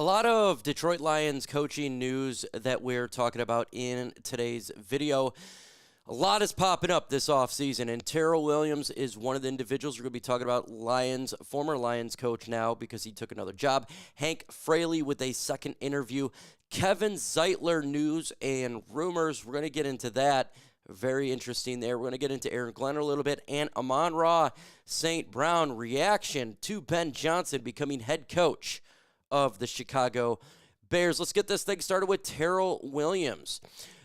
lot of Detroit Lions coaching news that we're talking about in today's video. A lot is popping up this offseason, and Terrell Williams is one of the individuals we're going to be talking about. Former Lions coach now because he took another job. Hank Fraley with a second interview. Kevin Zeitler news and rumors. We're going to get into that. Very interesting there. We're going to get into Aaron Glenn a little bit. And Amon-Ra St. Brown reaction to Ben Johnson becoming head coach of the Chicago Bears. Let's get this thing started with Terrell Williams.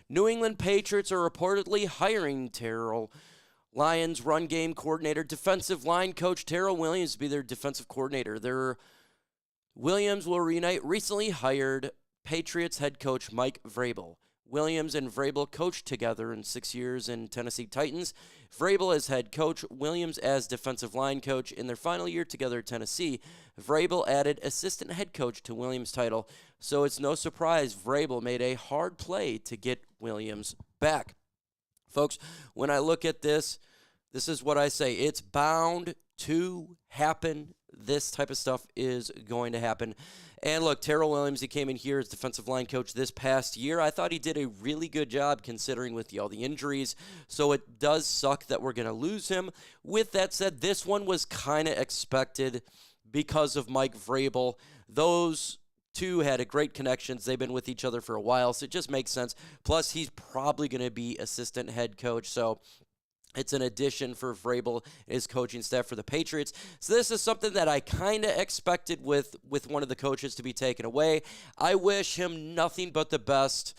New England Patriots are reportedly hiring Terrell Lions run game coordinator, defensive line coach Terrell Williams to be their defensive coordinator. Williams will reunite recently hired Patriots head coach Mike Vrabel. Williams and Vrabel coached together in 6 years in Tennessee Titans. Vrabel as head coach, Williams as defensive line coach. In their final year together at Tennessee, Vrabel added assistant head coach to Williams' title, so it's no surprise Vrabel made a hard play to get Williams back. Folks, when I look at this is what I say. It's bound to happen. This type of stuff is going to happen. And look, Terrell Williams, he came in here as defensive line coach this past year. I thought he did a really good job considering with all the injuries. So it does suck that we're going to lose him. With that said, this one was kind of expected because of Mike Vrabel. Those two had a great connections. They've been with each other for a while, so it just makes sense. Plus, he's probably going to be assistant head coach, so it's an addition for Vrabel, his coaching staff for the Patriots. So this is something that I kind of expected with one of the coaches to be taken away. I wish him nothing but the best.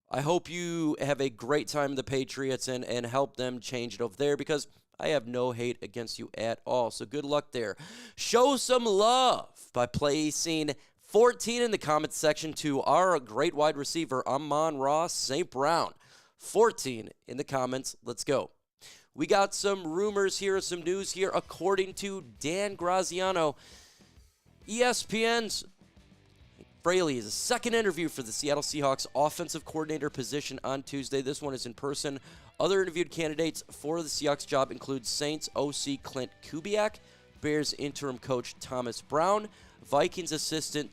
I hope you have a great time in the Patriots and help them change it over there, because I have no hate against you at all. So good luck there. Show some love by placing 14 in the comments section to our great wide receiver, Amon-Ra St. Brown. 14 in the comments. Let's go. We got some rumors here, some news here. According to Dan Graziano, ESPN's Fraley is a second interview for the Seattle Seahawks offensive coordinator position on Tuesday. This one is in person. Other interviewed candidates for the Seahawks job include Saints OC Clint Kubiak, Bears interim coach Thomas Brown, Vikings assistant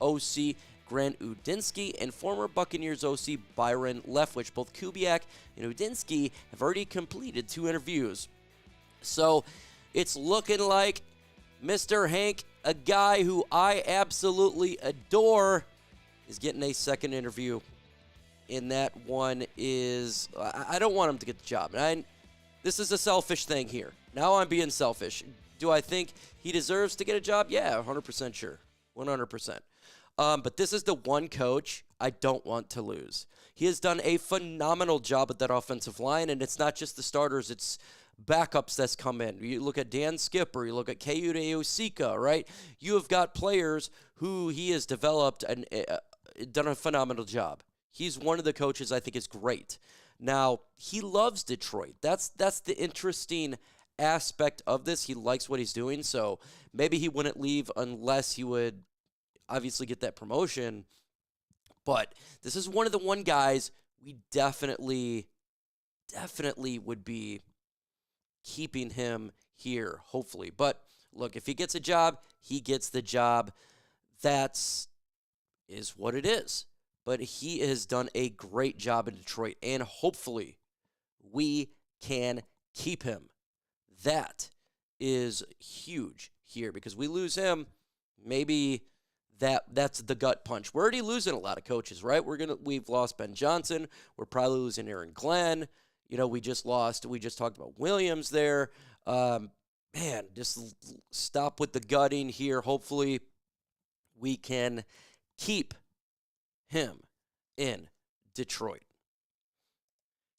OC Grant Udinski, and former Buccaneers OC Byron Leftwich. Both Kubiak and Udinski have already completed 2 interviews. So it's looking like Mr. Hank, a guy who I absolutely adore, is getting a second interview. And that one is, I don't want him to get the job. This is a selfish thing here. Now I'm being selfish. Do I think he deserves to get a job? Yeah, 100% sure. 100%. But this is the one coach I don't want to lose. He has done a phenomenal job at that offensive line, and it's not just the starters, it's backups that's come in. You look at Dan Skipper, you look at Keude Osika, right? You have got players who he has developed and done a phenomenal job. He's one of the coaches I think is great. Now, he loves Detroit. That's the interesting aspect of this. He likes what he's doing, so maybe he wouldn't leave unless he would obviously get that promotion. But this is one of the guys we definitely would be keeping him here, hopefully. But look, if he gets a job, he gets the job. That is what it is. But he has done a great job in Detroit, and hopefully we can keep him. That is huge here, because we lose him, maybe that's the gut punch. We're already losing a lot of coaches, right? We've lost Ben Johnson. We're probably losing Aaron Glenn. We just talked about Williams there. Just stop with the gutting here. Hopefully we can keep him in Detroit.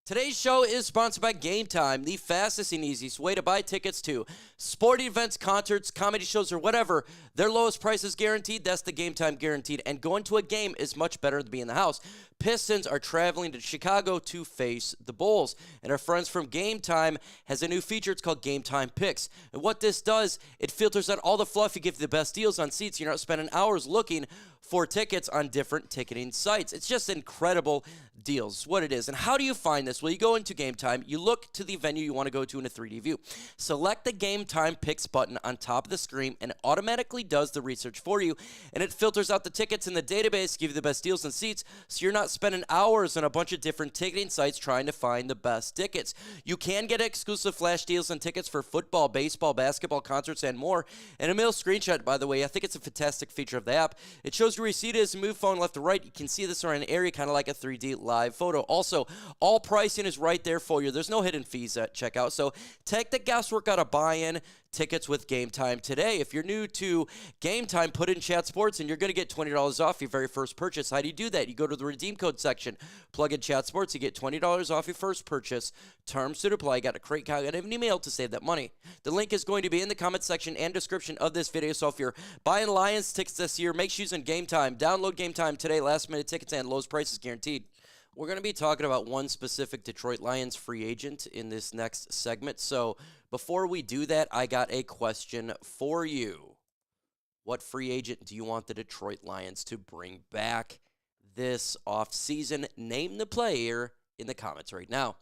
Today's show is sponsored by Game Time, the fastest and easiest way to buy tickets to sporting events, concerts, comedy shows, or whatever. Their lowest price is guaranteed. That's the Game Time guaranteed. And going to a game is much better than being in the house. Pistons are traveling to Chicago to face the Bulls. And our friends from Game Time has a new feature. It's called Game Time Picks. And what this does, it filters out all the fluff. You give you the best deals on seats. You're not spending hours looking for tickets on different ticketing sites. It's just incredible deals, what it is. And how do you find this? Well, you go into Game Time. You look to the venue you want to go to in a 3D view. Select the Game Time Picks button on top of the screen, and it automatically does the research for you. And it filters out the tickets in the database, give you the best deals and seats, so you're not spending hours on a bunch of different ticketing sites trying to find the best tickets. You can get exclusive flash deals on tickets for football, baseball, basketball, concerts, and more. And a middle screenshot, by the way, I think it's a fantastic feature of the app. It shows you where your seat is, move phone left to right. You can see this around an area, kind of like a 3D live photo. Also, all pricing is right there for you. There's no hidden fees at checkout. So take the guesswork out of buying tickets with Game Time today. If you're new to Game Time, put in Chat Sports and you're going to get $20 off your very first purchase. How do you do that? You go to the redeem code section, plug in Chat Sports, you get $20 off your first purchase. Terms to apply. You got to create an email to save that money. The link is going to be in the comment section and description of this video. So if you're buying Lions tickets this year, make sure you're using Game Time. Download Game Time today. Last minute tickets and lowest prices guaranteed. We're going to be talking about one specific Detroit Lions free agent in this next segment. So before we do that, I got a question for you. What free agent do you want the Detroit Lions to bring back this offseason? Name the player in the comments right now.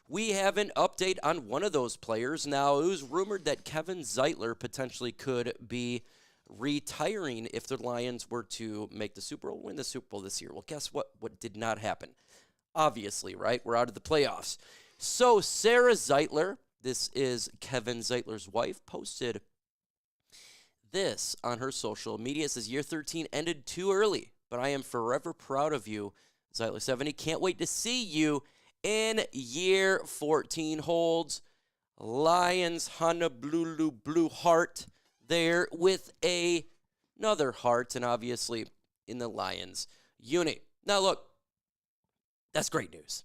We have an update on one of those players. Now, it was rumored that Kevin Zeitler potentially could be retiring if the Lions were to make the Super Bowl, win the Super Bowl this year. Well, guess what? What did not happen? Obviously, right? We're out of the playoffs. So Sarah Zeitler, this is Kevin Zeitler's wife, posted this on her social media. It says, year 13 ended too early, but I am forever proud of you, Zeitler 70. Can't wait to see you in year 14. Holds Lions Honolulu Blue Heart there with another heart, and obviously in the Lions unit. Now, look, that's great news.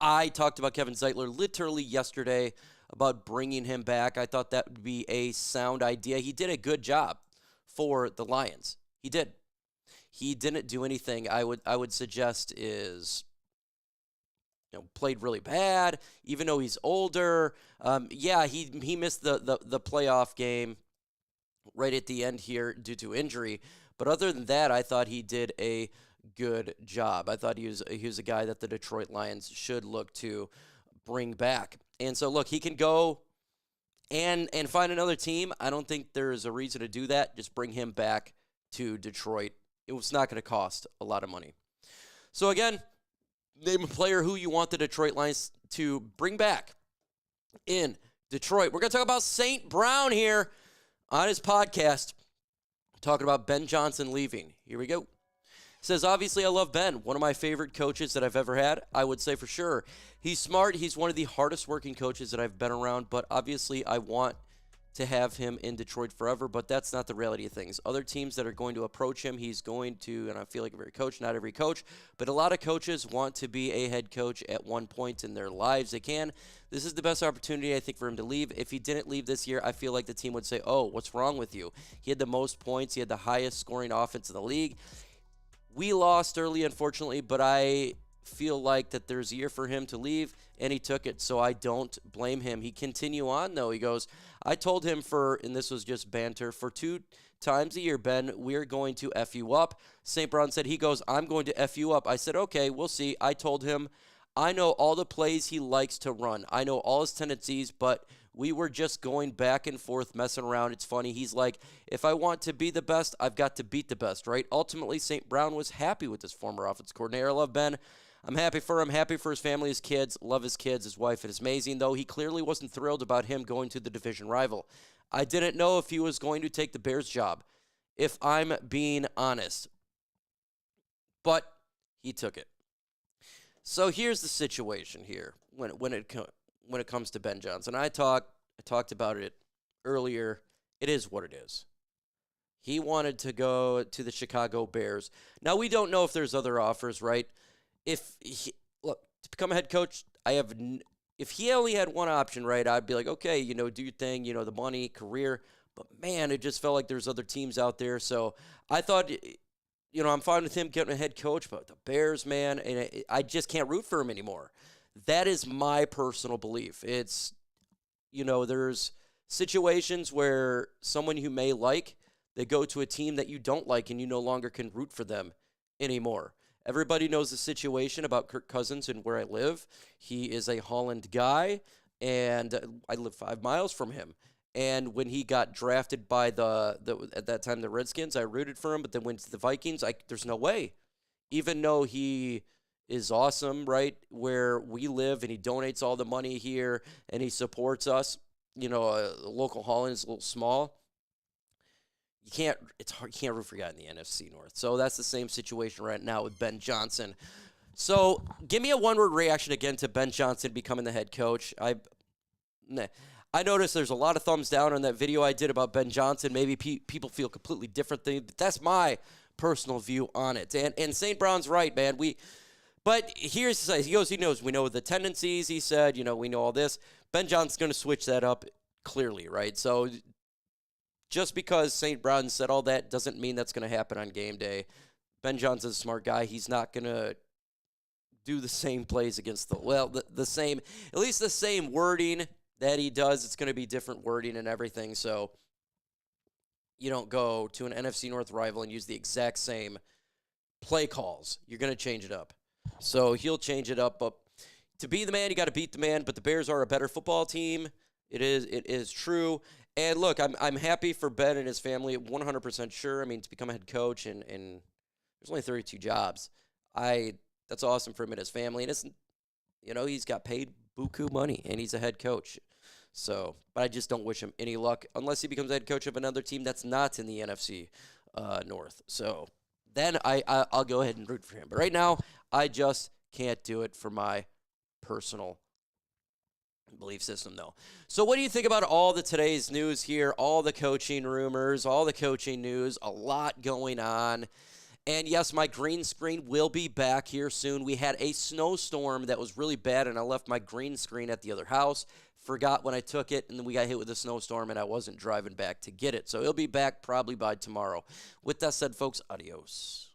I talked about Kevin Zeitler literally yesterday about bringing him back. I thought that would be a sound idea. He did a good job for the Lions. He did. He didn't do anything I would suggest is played really bad, even though he's older. He missed the playoff game right at the end here due to injury. But other than that, I thought he did a good job. I thought he was a guy that the Detroit Lions should look to bring back. And so, look, he can go and find another team. I don't think there's a reason to do that. Just bring him back to Detroit. It was not going to cost a lot of money. So, again, name a player who you want the Detroit Lions to bring back in Detroit. We're going to talk about St. Brown here on his podcast, talking about Ben Johnson leaving. Here we go. Says, obviously, I love Ben, one of my favorite coaches that I've ever had. I would say for sure. He's smart. He's one of the hardest working coaches that I've been around, but obviously I want to have him in Detroit forever, but that's not the reality of things. Other teams that are going to approach him, he's going to, and I feel like every coach, not every coach, but a lot of coaches want to be a head coach at one point in their lives. They can. This is the best opportunity, I think, for him to leave. If he didn't leave this year, I feel like the team would say, oh, what's wrong with you? He had the most points. He had the highest scoring offense in the league. We lost early, unfortunately, but I feel like that there's a year for him to leave, and he took it, so I don't blame him. He continue on, though. He goes, I told him and this was just banter, for 2 times a year, Ben, we're going to F you up. St. Brown said, he goes, I'm going to F you up. I said, okay, we'll see. I told him, I know all the plays he likes to run. I know all his tendencies, but we were just going back and forth, messing around. It's funny. He's like, if I want to be the best, I've got to beat the best, right? Ultimately, St. Brown was happy with his former offense coordinator. I love Ben. I'm happy for him, happy for his family, his kids, love his kids, his wife. It is amazing, though. He clearly wasn't thrilled about him going to the division rival. I didn't know if he was going to take the Bears job, if I'm being honest. But he took it. So here's the situation here when it comes to Ben Johnson. I talked about it earlier. It is what it is. He wanted to go to the Chicago Bears. Now, we don't know if there's other offers, right? To become a head coach, if he only had one option, right, I'd be like, okay, do your thing, the money, career. But, man, it just felt like there's other teams out there. So I thought I'm fine with him getting a head coach, but the Bears, man, and I just can't root for him anymore. That is my personal belief. It's, there's situations where someone you may like, they go to a team that you don't like and you no longer can root for them anymore. Everybody knows the situation about Kirk Cousins and where I live. He is a Holland guy, and I live 5 miles from him. And when he got drafted by at that time, the Redskins, I rooted for him, but then went to the Vikings. There's no way. Even though he is awesome, right, where we live, and he donates all the money here, and he supports us, local Holland is a little small. It's hard. You can't root for a guy in the NFC North. So that's the same situation right now with Ben Johnson. So give me a one-word reaction again to Ben Johnson becoming the head coach. I noticed there's a lot of thumbs down on that video I did about Ben Johnson. Maybe people feel completely differently. That's my personal view on it. And St. Brown's right, man. But he knows we know the tendencies. He said, we know all this. Ben Johnson's going to switch that up clearly, right? So just because St. Brown said all that doesn't mean that's going to happen on game day. Ben Johnson's a smart guy. He's not going to do the same plays against the same wording that he does. It's going to be different wording and everything. So you don't go to an NFC North rival and use the exact same play calls. You're going to change it up. So he'll change it up. But to be the man, you got to beat the man. But the Bears are a better football team. It is true. And look, I'm happy for Ben and his family. 100% sure. I mean, to become a head coach and there's only 32 jobs. That's awesome for him and his family. And it's, he's got paid buku money and he's a head coach. So, but I just don't wish him any luck unless he becomes head coach of another team that's not in the NFC North. So then I'll go ahead and root for him. But right now, I just can't do it for my personal belief system, though. So what do you think about all today's news here, all the coaching rumors, all the coaching news, a lot going on? And yes, my green screen will be back here soon. We had a snowstorm that was really bad, and I left my green screen at the other house. Forgot when I took it, and then we got hit with a snowstorm, and I wasn't driving back to get it. So it'll be back probably by tomorrow. With that said, folks, adios.